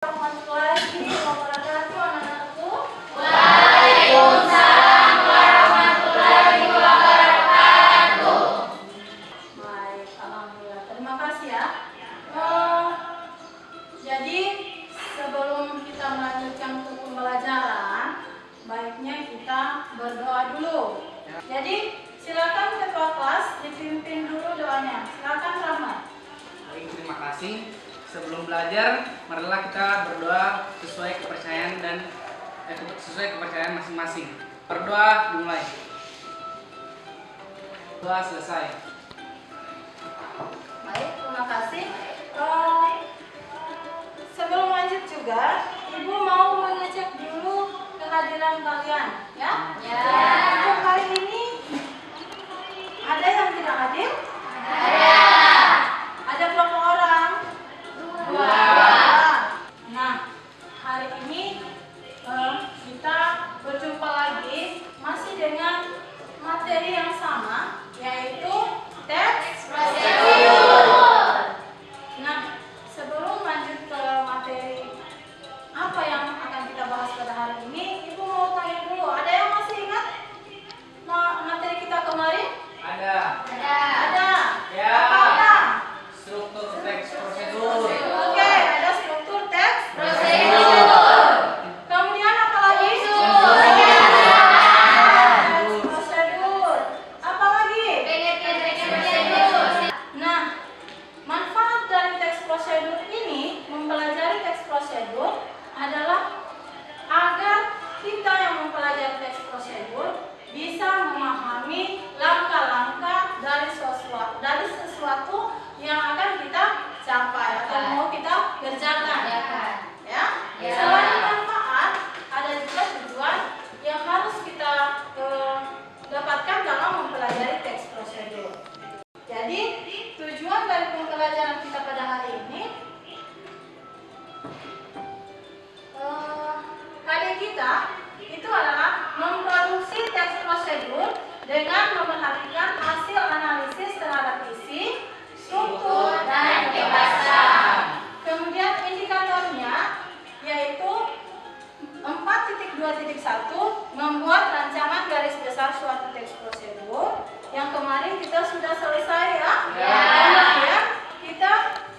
Warahmatullahi wabarakatuh, anak-anakku. Waalaikumsalam warahmatullahi wabarakatuh. Baik, alhamdulillah. Terima kasih ya. Jadi sebelum kita melanjutkan ke pembelajaran, baiknya kita berdoa dulu. Jadi silakan ketua kelas dipimpin dulu doanya. Silakan Rahmat. Baik, terima kasih. Sebelum belajar, marilah kita berdoa sesuai kepercayaan masing-masing. Berdoa dimulai. Doa selesai. Baik, terima kasih. Sebelum lanjut juga, Ibu mau mengecek dulu kehadiran kalian, ya? Ya. Untuk hari ini ada yang tidak hadir? Ada. Ada berapa orang? Dua. Nah, hari ini kita berjumpa lagi masih dengan materi yang sama, yaitu teks prosedur. Nah, sebelum lanjut ke materi apa yang akan kita bahas pada hari ini, Ibu mau tanya dulu, ada yang masih ingat materi kita kemarin? Ada. Ada. Ya. Apa? Struktur teks prosedur. Oke, ada struktur teks Prosedur. Kemudian apa lagi? Teks prosedur. Apa lagi? Nah, manfaat dari teks prosedur ini, mempelajari teks prosedur adalah agar kita yang mempelajari teks prosedur bisa memahami langkah-langkah dari sesuatu yang akan kita capai atau mau kita kerjakan. Ya. Ya. Selain manfaat, ada juga tujuan yang harus kita dapatkan dalam mempelajari teks prosedur. Jadi, tujuan dari pembelajaran kita pada hari ini, KD kita itu adalah memproduksi teks prosedur dengan memerhatikan hasil analisis terhadap isi, struktur, dan kebahasan. Kemudian indikatornya yaitu 4.2.1 membuat rancangan garis besar suatu teks prosedur yang kemarin kita sudah selesai ya. Kemudian kita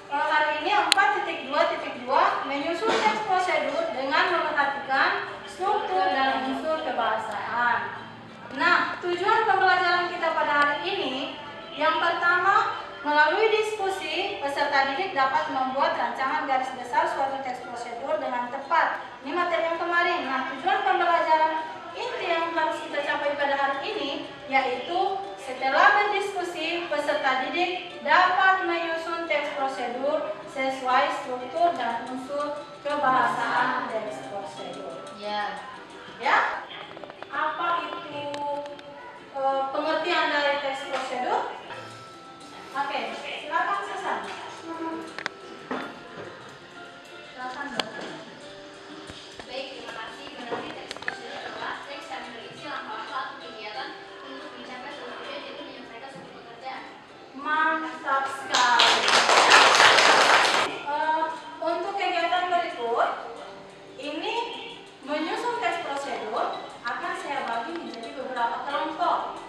hari ini 4.2.2 menyusun teks prosedur dengan memerhatikan struktur dan unsur kebahasaan. Nah, tujuan pembelajaran kita pada hari ini yang pertama, melalui diskusi, peserta didik dapat membuat rancangan garis besar suatu teks prosedur dengan tepat. Ini materi yang kemarin. Nah, tujuan pembelajaran inti yang harus kita capai pada hari ini yaitu setelah berdiskusi, peserta didik dapat menyusun teks prosedur sesuai struktur dan unsur kebahasaan teks prosedur. Ya. Ya? Apa itu pengertian dari teks prosedur? Oke, silakan Susan. Silakan Dok. Baik, terima kasih. Berarti teks prosedur adalah teks yang berisi langkah-langkah atau kegiatan untuk mencapai suatu tujuan, yaitu menyelesaikan suatu pekerjaan. Mantap sekali. Untuk kegiatan berikut, ini menyusun teks prosedur akan saya bagi menjadi beberapa kelompok.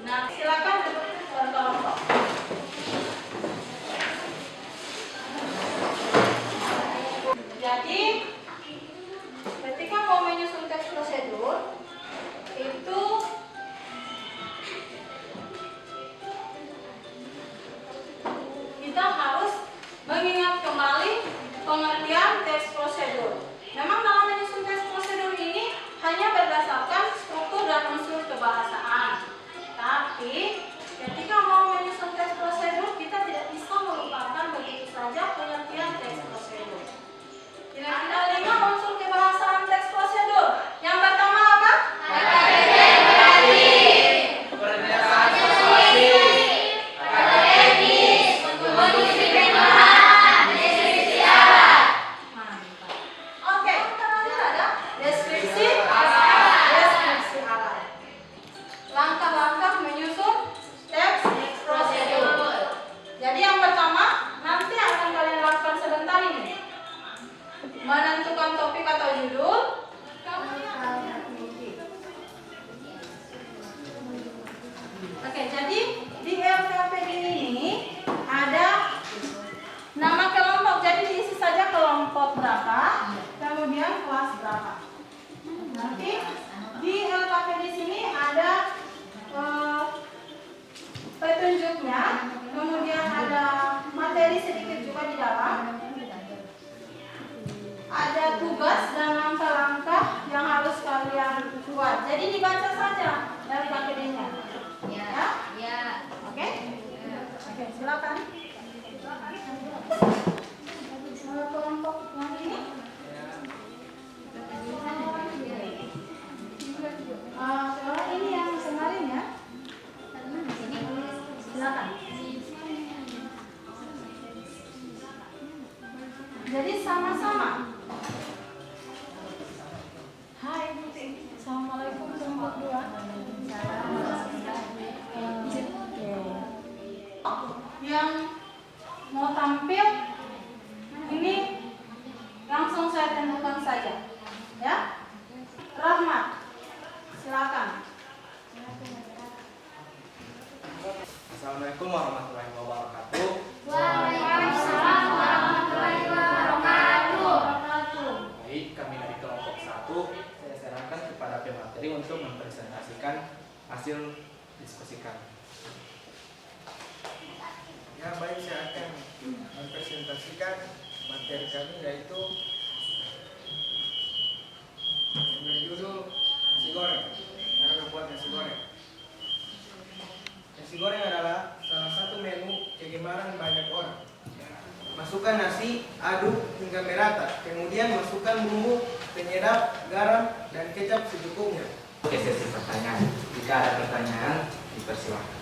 Nah, silakan duduk per kelompok. Jadi, ketika mau menyusun teks prosedur, itu kita harus mengingat kembali pengertian teks prosedur. Memang dalam menyusun teks prosedur ini hanya berdasarkan struktur dan unsur kebahasaan. Tapi ketika mau menyusun teks prosedur, kita tidak bisa melupakan begitu saja pengertian teks prosedur. Kira-kira 5 unsur kebahasaan teks prosedur. Yang pertama apa? Pernyataan persuasif. Mantap. Oke, terakhir ada deskripsi alat. Langkah-langkah menyusun menentukan topik atau judul. Oke, jadi di LKPD ini ada nama kelompok. Jadi diisi saja kelompok berapa, kemudian kelas berapa. Nanti di LKPD sini ada petunjuknya, kemudian ada materi sedikit juga di dalam. Ada tugas dan langkah-langkah yang harus kalian buat. Jadi dibaca saja LKPD-nya. Ya? Oke? Oke, silakan. Kelompok yang ini. Kalau ini yang kemarin ya. Silakan. Jadi sama-sama. Hai, assalamualaikum warahmatullahi wabarakatuh. Yang mau tampil ini langsung saya tentukan saja, ya. Rahmat, silakan. Assalamualaikum warahmatullahi wabarakatuh. Waalaikumsalam warahmatullahi wabarakatuh. Baik, kami dari kelompok 1, saya sarankan kepada pemateri untuk mempresentasikan hasil diskusi kami. Ya baik, saya akan mempresentasikan materi kami, yaitu yang berjudul nasi goreng. Cara membuat nasi goreng. Nasi goreng adalah salah satu menu kegemaran banyak orang. Masukkan nasi, aduk hingga merata, kemudian masukkan bumbu, penyedap, garam, dan kecap secukupnya. Oke, sesi pertanyaan. Jika ada pertanyaan, dipersilakan.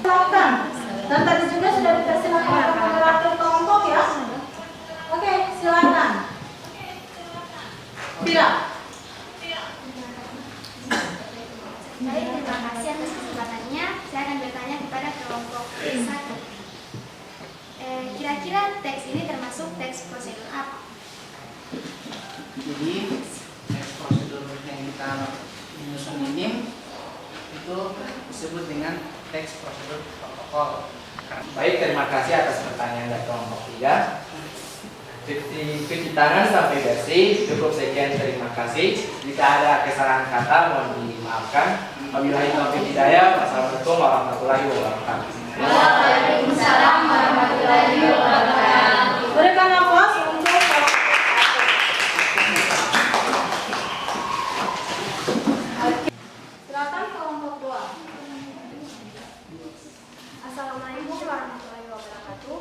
Silakan. Dan tadi juga sudah dipersilakan oleh moderator kelompok ya. Oke, silakan. Bila. Baik, terima kasih atas kesempatannya. Saya akan bertanya kepada kelompok 1. Kira-kira teks ini termasuk teks prosedur apa? Jadi teks prosedur yang kita menyusun ini itu disebut dengan teks prosedur protokol. Baik, terima kasih atas pertanyaan dari kelompok 3. Cuci tangan sampai bersih. Cukup sekian, terima kasih. Jika ada kesalahan kata, mohon dimaafkan. Wabillahi taufiq hidayah. Wassalamualaikum warahmatullahi wabarakatuh. Waalaikumsalam warahmatullahi wabarakatuh. Berikan aplaus untuk kelompok 1. Silakan kelompok 2. Assalamualaikum warahmatullahi wabarakatuh.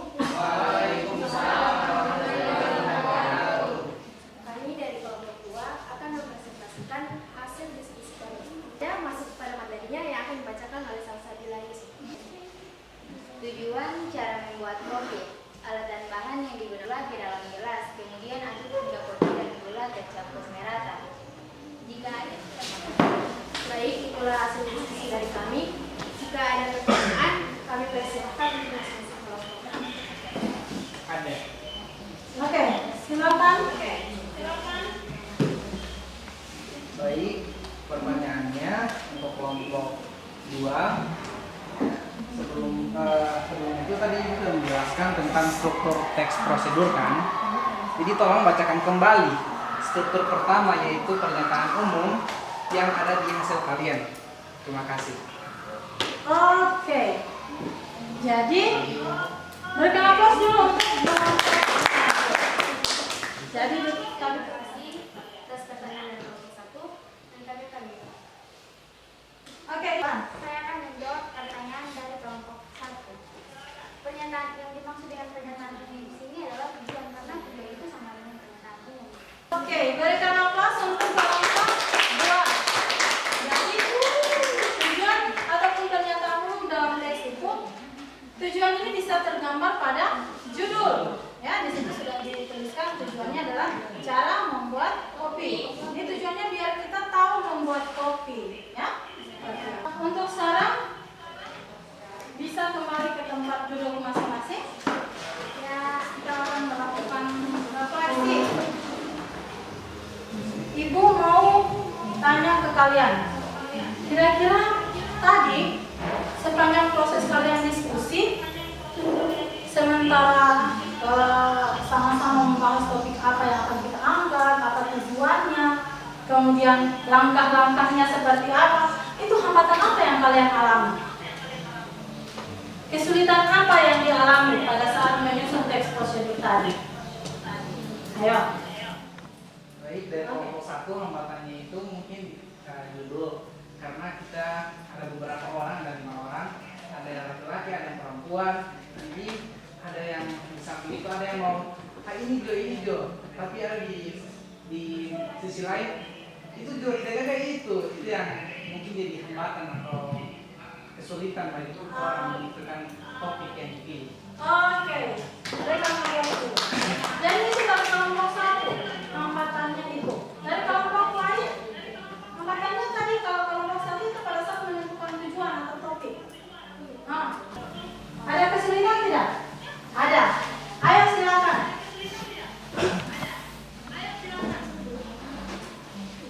Kami dari kelompok 2 akan mempresentasikan hasil diskusi kami. Dan masuk pada materinya yang akan dibacakan oleh Salsabila Yusuf. Tujuan cara membuat kopi. Alat dan bahan yang digunakan di dalam gelas, kemudian aduk hingga kopi dan gula tercampur merata. Jika ada baik, itulah hasil diskusi dari kami. Jika ada pertanyaan, kami persilahkan untuk diskusi kelompok. Ada. Oke, silakan. Baik, pertanyaannya untuk kelompok 2. Sebelum itu tadi sudah menjelaskan tentang struktur teks prosedur kan. Jadi tolong bacakan kembali struktur pertama, yaitu pernyataan umum yang ada di hasil kalian. Terima kasih. Oke. Jadi berikan aplaus dulu untuk jadi kami kasih atas pertanyaan dari kelompok 1 dan kami akan menjawab. Oke, Pak. Saya akan menjawab pertanyaan dari kelompok 1. Pernyataan yang dimaksud dengan pernyataan umum di sini adalah tujuan, karena tujuan itu sama dengan pernyataan umum. Oke, berikan aplaus untuk kelompok 2. Jadi tujuan ataupun pernyataan umum dalam teks itu, tujuan ini bisa tergambar pada judul. Ya, di situ sudah dituliskan tujuannya adalah cara kalian. Kira-kira tadi sepanjang proses kalian diskusi, sementara sama-sama membahas topik apa yang akan kita angkat, apa tujuannya, kemudian langkah-langkahnya seperti apa, itu hambatan apa yang kalian alami? Kesulitan apa yang dialami pada saat menyusun teks prosedur tadi? Ayo. Baik, dari kelompok satu hambatannya itu mungkin judul, karena kita ada beberapa orang, ada 5 orang, ada yang laki-laki, ada yang perempuan, jadi ada yang di samping itu ada yang mau ini Jo, tapi ada di sisi lain itu Jo tidak kayak itu yang mungkin jadi hambatan atau kesulitan bagi orang menentukan topik yang dipilih. Oke, dari kelompok itu. Jadi itu dari kelompok satu, hambatannya itu. Dari kelompok lain, hambatannya tadi kalau kelompok satu itu pada saat menentukan tujuan atau topik. Nah, ada kesulitan tidak? Ada. Ayo silakan.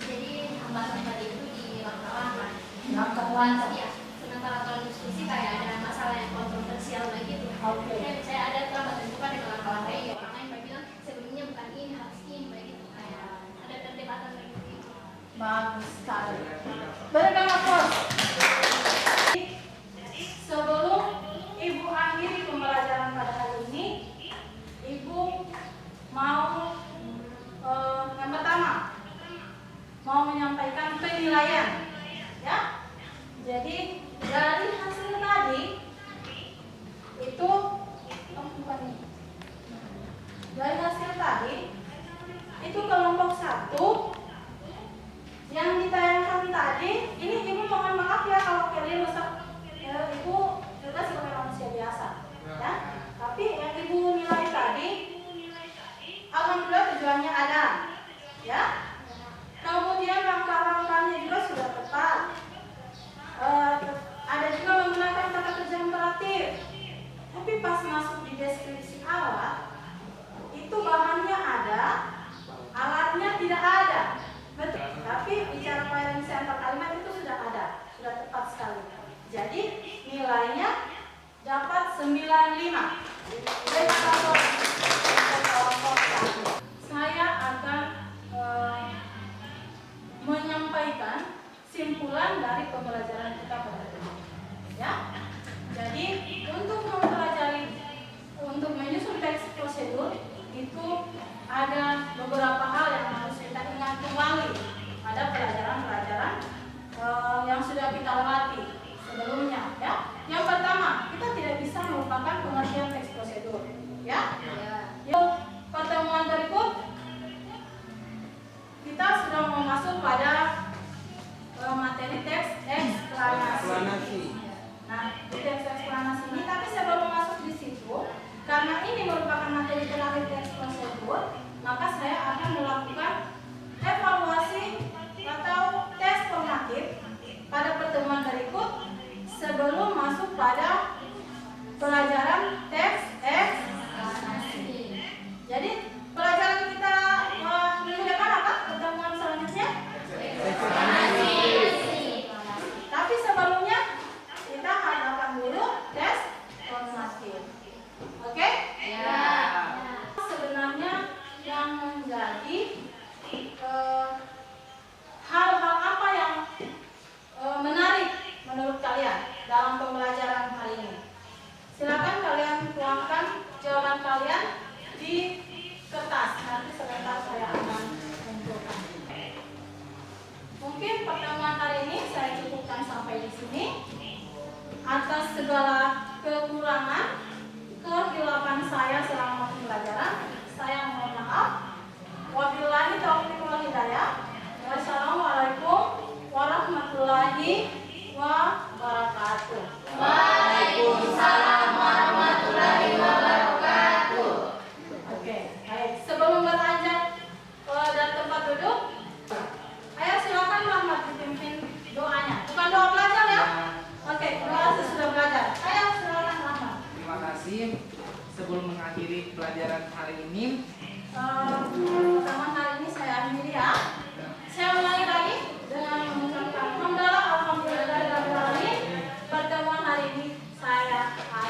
Jadi hambatan tadi itu di langkah-langkah. Langkah-langkah. Ya, sementara kalau diskusi kayak ada masalah yang kontroversial begitu. Oke. Saya ada telah menentukan dengan langkah-langkah ya. Orang yang bilang sebelumnya bukan ini, harus ini begitu. Kayak ada perdebatan begitu. Bagus sekali. Berikanlah pos. Sebelum Ibu akhiri pembelajaran pada hari ini, Ibu mau yang pertama mau menyampaikan penilaian, ya. Jadi dari hasil tadi itu bukan ini. Dari hasil tadi itu kelompok satu yang ditayangkan tadi, ini Ibu mohon maaf ya kalau kalian rusak. Ibu juga sebagai manusia biasa, ya. Tapi yang Ibu nilai tadi, alhamdulillah tujuannya ada, ya. Kemudian langkah-langkahnya juga sudah tepat. Ada juga menggunakan kata kerja imperatif. Tapi pas masuk di deskripsi alat, itu bahannya ada, alatnya tidak ada. Betul. Tapi bicara koherensi antar kalimat itu sudah ada, sudah tepat sekali. Jadi nilainya dapat 95. Saya akan menyampaikan simpulan dari pembelajaran kita pada hari ini. Ya. Jadi untuk menyusun teks prosedur itu ada beberapa hal yang harus kita ingat kembali pada pelajaran-pelajaran yang sudah kita lewati sebelumnya, ya. Yang pertama, kita tidak bisa melupakan pengertian teks prosedur, ya. Yuk, pertemuan berikut kita sudah mau masuk pada materi teks eksplanasi. Nah, di teks eksplanasi ini, tapi sebelum masuk di situ, karena ini merupakan materi terakhir teks prosedur, maka saya akan melakukan evaluasi atau tes formatif pada pertemuan berikut sebelum masuk pada pelajaran teks eksplanasi. Jadi pelajaran kita minggu depan apa? Pertemuan selanjutnya? Tapi sebelumnya kita hadapan dulu tes formatif. Oke? Ya. Sebenarnya yang menjadi hal-hal apa yang menarik menurut kalian dalam pembelajaran hari ini? Silakan kalian tuangkan jawaban kalian di kertas. Nanti sebentar saya akan kumpulkan. Mungkin pertemuan hari ini saya cukupkan sampai di sini. Atas segala kekurangan, kehilapan saya selama pembelajaran, saya mohon maaf. Wabillahi taufiq wal hidayah. Wassalamualaikum warahmatullahi wabarakatuh. Waalaikumsalam warahmatullahi wabarakatuh. Oke, baik. Sebelum beranjak dari tempat duduk, ayo silakan Muhammad dipimpin doanya. Bukan doa belajar ya? Oke, doa sesudah belajar. Ayo silakan Muhammad. Terima kasih. Sebelum mengakhiri pelajaran hari ini, Pertemuan hari ini saya akhiri ya. Saya ulangi lagi dengan mengucapkan Pak.